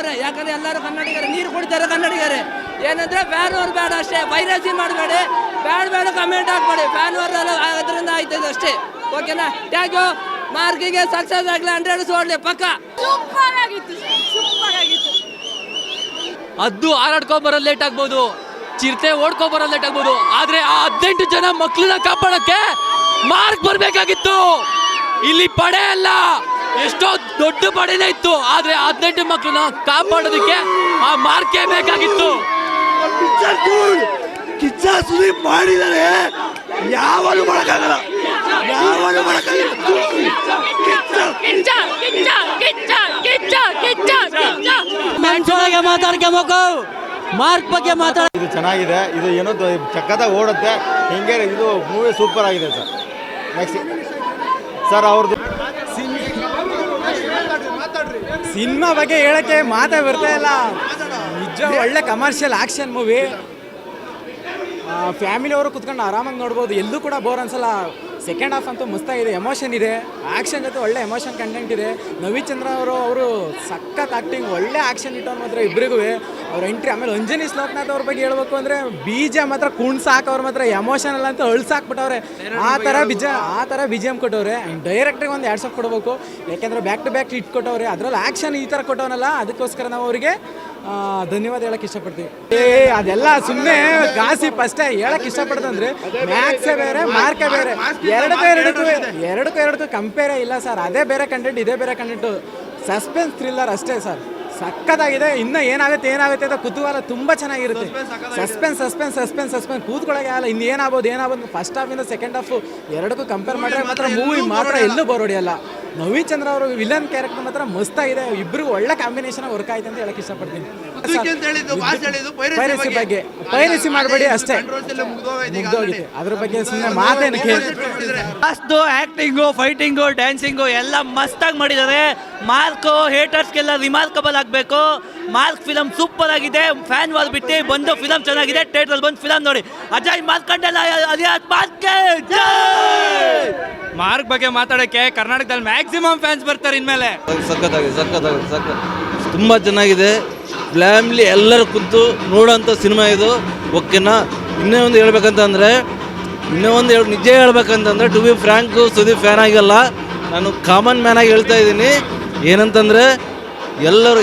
ಅವರೇ, ಯಾಕಂದ್ರೆ ಎಲ್ಲರೂ ಕನ್ನಡಿಗರೇ, ನೀರು ಕುಡಿತಾರೆ ಕನ್ನಡಿಗರೇ. ಏನಂದ್ರೆ ಫ್ಯಾನ್ ಅವ್ರು ಬೇಡ ಅಷ್ಟೇ, ಪೈರಸಿ ಮಾಡಬೇಡಿ, ಬೇಡ ಕಮೆಂಟ್ ಹಾಕ್ಬೇಡಿ, ಫ್ಯಾನ್ ಅವ್ರ ಅದರಿಂದ ಆಯ್ತದೆ ಅಷ್ಟೇ. ಓಕೆನಾ? Thank you. ಮಾರ್ಕಿಗೆ ಸಕ್ಸಸ್ ಆಗಲಿ, 100 ಓಡ್ಲಿ ಪಕ್ಕ. ಸೂಪರ್ ಆಗಿತ್ತು, ಸೂಪರ್ ಆಗಿತ್ತು. ಅದು ಹಾರಾಡ್ಕೊಂಡ್ ಬರೋದು ಲೇಟ್ ಆಗ್ಬೋದು, ಚಿರತೆ ಓಡ್ಕೊಂಡ್ ಬರೋದು ಲೇಟ್ ಆಗ್ಬೋದು, ಆದ್ರೆ ಆ 18 ಜನ ಮಕ್ಕಳನ್ನ ಕಾಪಾಡಕ್ಕೆ ಮಾರ್ಕ್ ಬರ್ಬೇಕಾಗಿತ್ತು. ಇಲ್ಲಿ ಪಡೆ ಅಲ್ಲ, ಎಷ್ಟೋ ದೊಡ್ಡ ಪಡೆನೇ ಇತ್ತು, ಆದ್ರೆ 18 ಮಕ್ಕಳನ್ನ ಕಾಪಾಡೋದಕ್ಕೆ ಆ ಮಾರ್ಕೇ ಬೇಕಾಗಿತ್ತು. ಕಿಚ್ಚ ಸುದೀಪ್ ಮಾಡಿದರೆ ಯಾವನು ಮಾಡಕ್ಕಾಗಲ್ಲ, ಯಾವನು ಮಾಡಕ್ಕಾಗಲ್ಲ. ಮಾತಾಡ್ಕೋಬೇಕು, ಮಾರ್ಕ್ ಬಗ್ಗೆ ಮಾತಾಡ. ಇದು ಚೆನ್ನಾಗಿದೆ, ಇದು ಏನೋ ಚಕ್ಕತ್ತಾಗಿ ಓಡುತ್ತೆ, ಹಿಂಗೆ ಇದು ಮೂವಿ ಸೂಪರ್ ಆಗಿದೆ ಸರ್. ನೆಕ್ಸ್ಟ್ ಸರ್ ಅವ್ರದ್ದು ಸಿನಿಮಾ ಬಗ್ಗೆ ಹೇಳಕ್ಕೆ ಮಾತೇ ಬರ್ತಾ ಇಲ್ಲ. ನಿಜ ಒಳ್ಳೆ ಕಮರ್ಷಿಯಲ್ ಆಕ್ಷನ್ ಮೂವಿ, ಫ್ಯಾಮಿಲಿ ಅವರು ಕುತ್ಕೊಂಡು ಆರಾಮಾಗಿ ನೋಡ್ಬೋದು, ಎಲ್ಲೂ ಕೂಡ ಬೋರ್ ಅನ್ಸಲ್ಲ. ಸೆಕೆಂಡ್ ಹಾಫ್ ಅಂತೂ ಮಸ್ತಾಗಿದೆ, ಎಮೋಷನ್ ಇದೆ, ಆ್ಯಕ್ಷನ್ ಜೊತೆ ಒಳ್ಳೆ ಎಮೋಷನ್ ಕಂಟೆಂಟ್ ಇದೆ. ನವಿಚಂದ್ರ ಅವರು ಸಖತ್ ಆ್ಯಕ್ಟಿಂಗ್, ಒಳ್ಳೆ ಆ್ಯಕ್ಷನ್ ಇಟ್ಟವ್ರು ಮಾತ್ರ ಇಬ್ಬರಿಗೂ ಅವ್ರ ಎಂಟ್ರಿ. ಆಮೇಲೆ ಅಂಜನಿ ಶ್ಲೋಕನಾಥ್ ಅವ್ರ ಬಗ್ಗೆ ಹೇಳ್ಬೇಕು ಅಂದರೆ ಬೀಜ ಮಾತ್ರ ಕುಣ್ಸಾಕವ್ರು ಮಾತ್ರ ಎಮೋಷನಲ್ ಅಂತ ಅಳ್ಸಾಕ್ಬಿಟ್ಟವ್ರೆ, ಆ ಥರ ಬಿ ಜಿ ಎಮ್ ಕೊಟ್ಟವ್ರೆ. ಡೈರೆಕ್ಟ್ರಿಗೆ ಒಂದು 2 ಕೊಡಬೇಕು, ಯಾಕೆಂದರೆ ಬ್ಯಾಕ್ ಟು ಬ್ಯಾಕ್ ಹಿಟ್ ಕೊಟ್ಟವ್ರೆ. ಅದರಲ್ಲಿ ಆ್ಯಕ್ಷನ್ ಈ ಥರ ಕೊಟ್ಟವನಲ್ಲ, ಅದಕ್ಕೋಸ್ಕರ ನಾವು ಅವರಿಗೆ ಧನ್ಯವಾದ ಹೇಳಕ್ಕೆ ಇಷ್ಟಪಡ್ತೀವಿ. ಅದೆಲ್ಲ ಸುಮ್ಮನೆ ಗಾಸಿಪ್ ಅಷ್ಟೇ. ಹೇಳಕ್ಕೆ ಇಷ್ಟಪಡ್ತಂದ್ರೆ ಮ್ಯಾಕ್ಸೇ ಬೇರೆ, ಮಾರ್ಕೇ ಬೇರೆ, ಎರಡಕ್ಕೂ ಕಂಪೇರೇ ಇಲ್ಲ ಸರ್. ಅದೇ ಬೇರೆ ಕಂಟೆಂಟ್, ಇದೇ ಬೇರೆ ಕಂಟೆಂಟು. ಸಸ್ಪೆನ್ಸ್ ಥ್ರಿಲ್ಲರ್ ಅಷ್ಟೇ ಸರ್, ಸಕ್ಕತ್ತಾಗಿದೆ. ಇನ್ನು ಏನಾಗುತ್ತೆ ಅಂತ ಕುತೂಹಲ ತುಂಬ ಚೆನ್ನಾಗಿರುತ್ತೆ. ಸಸ್ಪೆನ್ಸ್ ಕೂತ್ಕೊಳ್ಳೋಕೆ ಆಗಲ್ಲ, ಇನ್ನು ಏನಾಗ್ಬೋದು. ಫಸ್ಟ್ ಹಾಫಿಂದ ಸೆಕೆಂಡ್ ಹಾಫು ಎರಡಕ್ಕೂ ಕಂಪೇರ್ ಮಾಡಿದ್ರೆ ಮಾತ್ರ ಮೂವಿ ಮಾತ್ರ ಎಲ್ಲೂ ಬೋರ್ ಹೊಡಿಯಲ್ಲ. ನವಿಚಂದ್ರ ಅವರು ವಿಲನ್ ಕ್ಯಾರೆಕ್ಟರ್ ಮಾತ್ರ ಮಸ್ತಾಗಿದೆ, ಇಬ್ಬರಿಗೂ ಒಳ್ಳೆ ಕಾಂಬಿನೇಷನ್ ವರ್ಕ್ ಆಯ್ತು ಅಂತ ಹೇಳಕ್ಕೆ ಇಷ್ಟಪಡ್ತೀನಿ. ಪೈರಸಿ ಮಾಡಬೇಡಿ ಅಷ್ಟೇ, ಮುಗ್ದೋಗಿದೆ. ಅದ್ರ ಬಗ್ಗೆ ಸುಮ್ಮನೆ ಮಾತೇನು ಮಸ್ತು ಆಕ್ಟಿಂಗು, ಫೈಟಿಂಗು, ಡ್ಯಾನ್ಸಿಂಗು ಎಲ್ಲ ಮಸ್ತಾಗಿ ಮಾಡಿದ್ದಾರೆ. ಮಾರ್ಕು ಹೇಟರ್ಸ್ಗೆಲ್ಲ ರಿಮಾರ್ಕಬಲ್ ಆಗಬೇಕು. ಮಾರ್ಕ್ ಫಿಲಮ್ ಸೂಪರ್ ಆಗಿದೆ, ಫ್ಯಾನ್ ವಾಲ್ ಬಿಟ್ಟು ಬಂದು ಫಿಲಮ್ ಚೆನ್ನಾಗಿದೆ, ಥಿಯೇಟರ್ ಬಂದು ಫಿಲಮ್ ನೋಡಿ. ಅಜಯ್ ಮಾರ್ಕಂಡೆಲ್ಲ ಮಾರ್ಕ್ ಬಗ್ಗೆ ಮಾತಾಡೋಕ್ಕೆ ಕರ್ನಾಟಕದಲ್ಲಿ ಮ್ಯಾಕ್ಸಿಮಮ್ ಫ್ಯಾನ್ಸ್ ಬರ್ತಾರೆ ಇನ್ಮೇಲೆ. ಸಖತ್ತಾಗಿದೆ, ತುಂಬ ಚೆನ್ನಾಗಿದೆ. ಫ್ಯಾಮಿಲಿ ಎಲ್ಲರೂ ಕೂತು ನೋಡೋಂಥ ಸಿನಿಮಾ ಇದು. ಓಕೆನಾ? ಇನ್ನೂ ಒಂದು ಹೇಳ್ಬೇಕಂತಂದರೆ, ನಿಜ ಹೇಳ್ಬೇಕಂತಂದರೆ, ಟು ಬಿ ಫ್ರ್ಯಾಂಕು ಸುದೀಪ್ ಫ್ಯಾನ್ ಆಗಿಲ್ಲ, ನಾನು ಕಾಮನ್ ಮ್ಯಾನ್ ಆಗಿ ಹೇಳ್ತಾ ಇದ್ದೀನಿ. ಏನಂತಂದರೆ ಎಲ್ಲರೂ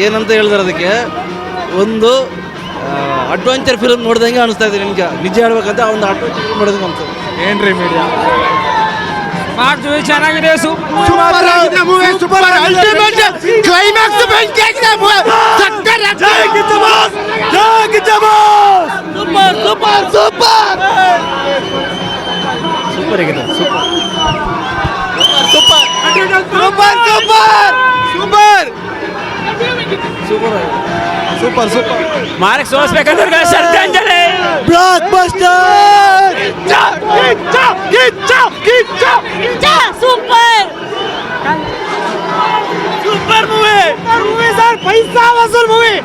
ಏನಂತ ಹೇಳಿದ್ರೆ ಅದಕ್ಕೆ ಒಂದು ಅಡ್ವೆಂಚರ್ ಫಿಲ್ಮ್ ನೋಡ್ದಂಗೆ ಅನಿಸ್ತಾ ಇದೆ ನಿಮ್ಗೆ. ನಿಜ ಹೇಳ್ಬೇಕಂತ ಒಂದು ಅಡ್ವೆಂಚರ್ ಫಿಲ್ಮ್ ನೋಡಿದಂಗೆ ಅನ್ಸುತ್ತೆ. ಏನ್ರಿ ಮೀಡಿಯಾ ಚೆನ್ನಾಗಿದೆ, ಸೂಪರ್ ಮಾರ್ಕ್ ಸೋಸ್ಬೇಕಂದ್ರೆ ಶ್ರದ್ಧಾಂಜಲಿ blockbuster. Super movie sir, ಪೈಸಾ ವಸೂಲ್ ಮೂವಿ.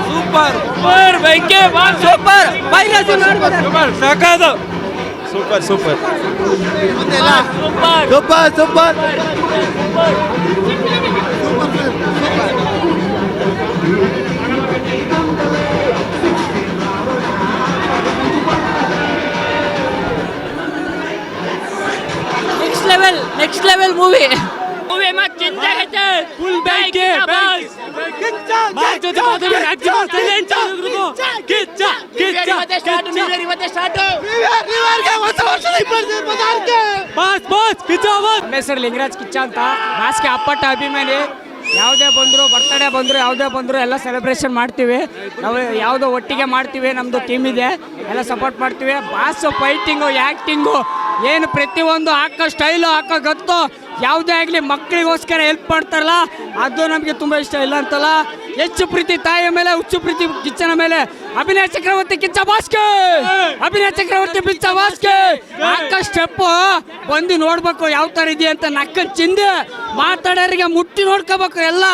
ಸೂಪರ್ ಬೆಂಕಿ, ಸೂಪರ್ ಪೈರಸಿ ಸಾಕಾದ ಸೂಪರ್ ನೆಕ್ಸ್ಟ್ ಲೆವೆಲ್ ಮೂವಿ ಮಾ ಚಿಂತೆ ಐತೆ ಫುಲ್ ಬೆಂಕಿ ಬಾಯ್ಸ್. ಹೆಸರು ಲಿಂಗರಾಜ್ ಕಿಚ್ಚ ಅಂತ, ಮಾಸ್ಗೆ ಅಪ್ಪಟ್ಟ ಅಭಿಮಾನಿ. ಯಾವುದೇ ಬಂದರು, ಬರ್ತಡೇ ಬಂದರು, ಯಾವುದೇ ಬಂದರು ಎಲ್ಲ ಸೆಲೆಬ್ರೇಷನ್ ಮಾಡ್ತೀವಿ ನಾವು. ಯಾವುದೋ ಒಟ್ಟಿಗೆ ಮಾಡ್ತೀವಿ, ನಮ್ಮದು ಟೀಮ್ ಇದೆ, ಎಲ್ಲ ಸಪೋರ್ಟ್ ಮಾಡ್ತೀವಿ. ಬಾಸು ಫೈಟಿಂಗು, ಆ್ಯಕ್ಟಿಂಗು, ಏನು ಪ್ರತಿಯೊಂದು ಹಾಕೋ ಸ್ಟೈಲು, ಹಾಕೋ ಗೊತ್ತು, ಯಾವುದೇ ಆಗಲಿ ಮಕ್ಕಳಿಗೋಸ್ಕರ ಹೆಲ್ಪ್ ಮಾಡ್ತಾರಲ್ಲ, ಅದು ನಮಗೆ ತುಂಬ ಇಷ್ಟ. ಇಲ್ಲ ಅಂತಲ್ಲ, ಹೆಚ್ಚು ಪ್ರೀತಿ ತಾಯಿಯ ಮೇಲೆ, ಹುಚ್ಚು ಪ್ರೀತಿ ಕಿಚ್ಚನ ಮೇಲೆ. ಅಭಿನಯ ಚಕ್ರವರ್ತಿ ಕಿಚ್ಚ ಬಾಸ್ಕೆ, ಅಭಿನಯ ಚಕ್ರವರ್ತಿ ಕಿಚ್ಚ ಬಾಸ್ಕೆ. ಹಾಕೋ ಸ್ಟೆಪ್ಪು ಬಂದು ನೋಡ್ಬೇಕು ಯಾವ ಥರ ಇದೆಯಾ ಅಂತ. ನಕ್ಕ ಚಿಂದೆ ಮಾತಾಡೋರಿಗೆ ಮುಟ್ಟಿ ನೋಡ್ಕೋಬೇಕು ಎಲ್ಲ.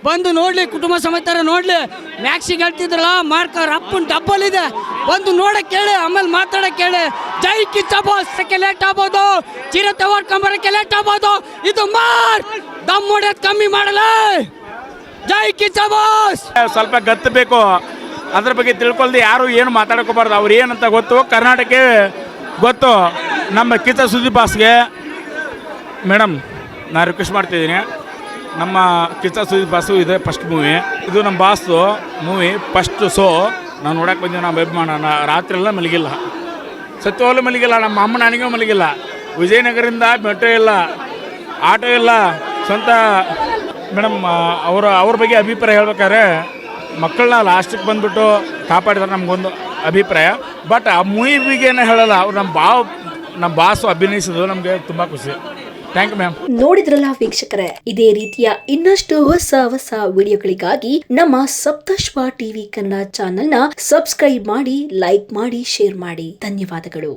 ಬಂದು ನೋಡ್ಲಿ, ಕುಟುಂಬ ಸಮೇತರ ನೋಡ್ಲಿ. ಮ್ಯಾಕ್ಸಿಗೆ ಹೇಳ್ತಿದ್ರಲ್ಲ ಮಾರ್ಕರ್ ಅಪ್ಪನ್ ಡಬ್ಬಲ್ ಇದೆ, ಬಂದು ನೋಡಕ್ಕೆ ಹೇಳಿ, ಆಮೇಲೆ ಮಾತಾಡಕ್ಕೆ ಹೇಳಿ. ಜೈ ಕಿಚ್ಚ ಬಾಸ್. ಲೇಟ್ ಆಗ್ಬೋದು, ಚಿರತೆ ಓಡ್ಕೊಂಬರಕ್ಕೆ ಲೇಟ್ ಆಗ್ಬೋದು. ಇದು ಮಾರ್ ದಮ್ ಹೊಡೆಯೋದು ಕಮ್ಮಿ ಮಾಡಲ್ಲ. ಜೈ ಕಿಚ್ಚ ಬಾಸ್. ಸ್ವಲ್ಪ ಗತ್ತಬೇಕು, ಅದ್ರ ಬಗ್ಗೆ ತಿಳ್ಕೊಳ್ದೆ ಯಾರು ಏನು ಮಾತಾಡ್ಕೋಬಾರ್ದು. ಅವ್ರು ಏನಂತ ಗೊತ್ತು, ಕರ್ನಾಟಕ ಗೊತ್ತು. ನಮ್ಮ ಕಿಚ್ಚ ಸುದೀಪ್ ಬಾಸ್ಗೆ ಮೇಡಮ್ ನಾನು ರಿಕ್ವೆಸ್ಟ್ ಮಾಡ್ತಿದ್ದೀನಿ, ನಮ್ಮ ಕಿಚ್ಚ ಸುದೀಪ್ ಬಾಸು ಇದೆ ಫಸ್ಟ್ ಮೂವಿ, ಇದು ನಮ್ಮ ಬಾಸು ಮೂವಿ ಫಸ್ಟ್ ಶೋ ನಾನು ನೋಡಕ್ಕೆ ಬಂದೀವಿ. ನಮ್ಮ ಅಭಿಮಾನ ರಾತ್ರಿ ಎಲ್ಲ ಮಲಗಿಲ್ಲ, ಸತ್ಯವಾಗಲೂ ಮಲಗಿಲ್ಲ, ನಮ್ಮ ಅಮ್ಮ ನನಗೂ ಮಲಗಿಲ್ಲ. ವಿಜಯನಗರದಿಂದ ಮೆಟ್ರೋ ಇಲ್ಲ, ಆಟೋ ಇಲ್ಲ, ಸ್ವಂತ ಮೇಡಮ್ ಅವ್ರ ಬಗ್ಗೆ ಅಭಿಪ್ರಾಯ ಹೇಳ್ಬೇಕಾದ್ರೆ ಮಕ್ಕಳನ್ನ ಲಾಸ್ಟಿಗೆ ಬಂದುಬಿಟ್ಟು ಕಾಪಾಡಿದ್ರೆ ನಮಗೊಂದು ಅಭಿಪ್ರಾಯ. ಬಟ್ ಆ ಮೂವಿ ಬಗ್ಗೆ ಏನೋ ಹೇಳಲ್ಲ, ಅವ್ರು ನಮ್ಮ ಬಾಸು ಅಭಿನಯಿಸೋದು ನಮಗೆ ತುಂಬ ಖುಷಿ. Thank you ma'am. ನೋಡಿದ್ರಲ್ಲ ವೀಕ್ಷಕರೇ, ಇದೇ ರೀತಿಯ ಇನ್ನಷ್ಟು ಹೊಸ ವಿಡಿಯೋಗಳಿಗಾಗಿ ನಮ್ಮ ಸಪ್ತಶ್ವ ಟಿವಿ ಕನ್ನಡ ಚಾನೆಲ್ನ ಸಬ್ಸ್ಕ್ರೈಬ್ ಮಾಡಿ, ಲೈಕ್ ಮಾಡಿ, ಶೇರ್ ಮಾಡಿ. ಧನ್ಯವಾದಗಳು.